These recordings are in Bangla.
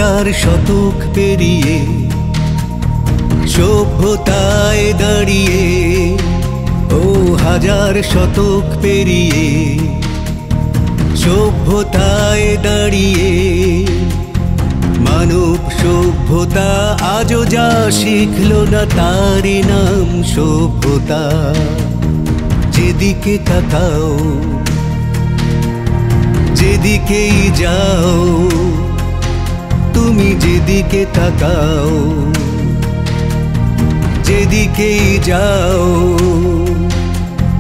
হাজার শতক পেরিয়ে সভ্যতায় দাঁড়িয়ে, ও হাজার শতক পেরিয়ে সভ্যতায় দাঁড়িয়ে, মানব সভ্যতা আজও যা শিখল না তারই নাম সভ্যতা। যেদিকে তাকাও যেদিকেই যাও, তুমি যেদিকে তাকাও যেদিকেই যাও,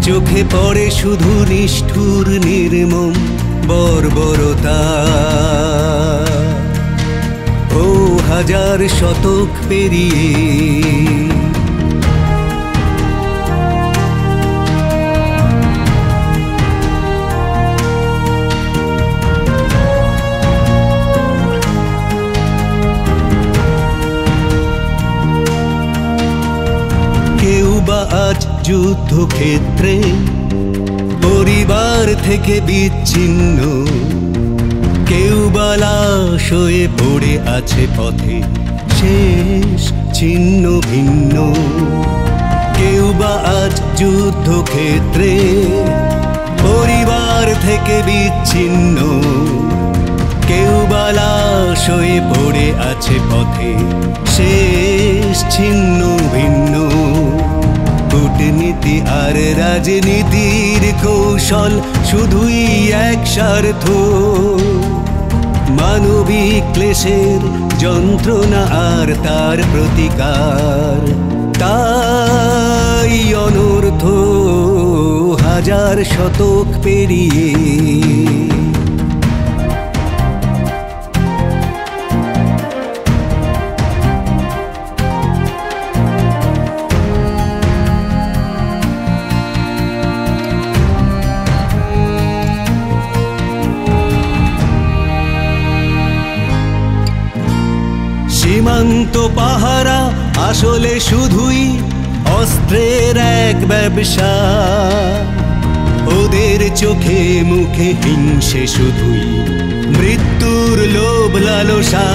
চোখে পড়ে শুধু নিষ্ঠুর নির্মম বর্বরতা। ও হাজার শতক পেরিয়ে কেউ বা আজ যুদ্ধক্ষেত্রে পরিবার থেকে বিচ্ছিন্ন, কেউ বা লাশ হয়ে পড়ে আছে পথে শেষ ছিন্ন ভিন্ন। কেউ বা আজ যুদ্ধক্ষেত্রে পরিবার থেকে বিচ্ছিন্ন, কেউ বা লাশ হয়ে পড়ে আছে পথে শেষ ছিন্ন ভিন্ন। কূটনীতি আর রাজনীতির কৌশল শুধুই এক স্বার্থ, মানবিক ক্লেশের যন্ত্রণা আর তার প্রতিকার তাই অনর্থ। হাজার শতক পেরিয়ে সীমান্ত পাহারা আসলে শুধুই অস্ত্রের এক ব্যবসা। ওদের চোখে মুখে হিংসে শুধুই মৃত্যুর লোভ লালসা।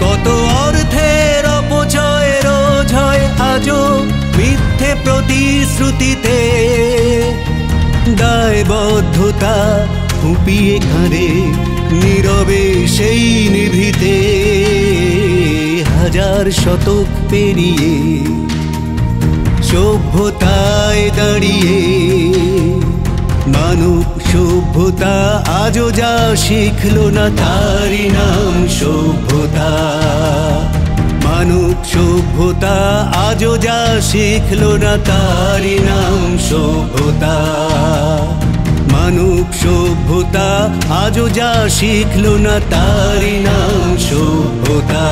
কত অর্থের অপচয় রোজ হয় আজও মিথ্যে প্রতিশ্রুতিতে, দায়বদ্ধতা ফুপিয়ে কাঁদে নীরবে সেই নিভৃতে। হাজার শতক পেরিয়ে সভ্যতায় দাঁড়িয়ে, মানব সভ্যতা আজও যা শিখল না তারই নাম সভ্যতা। মানব সভ্যতা আজও যা শিখল না তারই নাম সভ্যতা। মানব সভ্যতা আজও যা শিখল না তারই নাম সভ্যতা।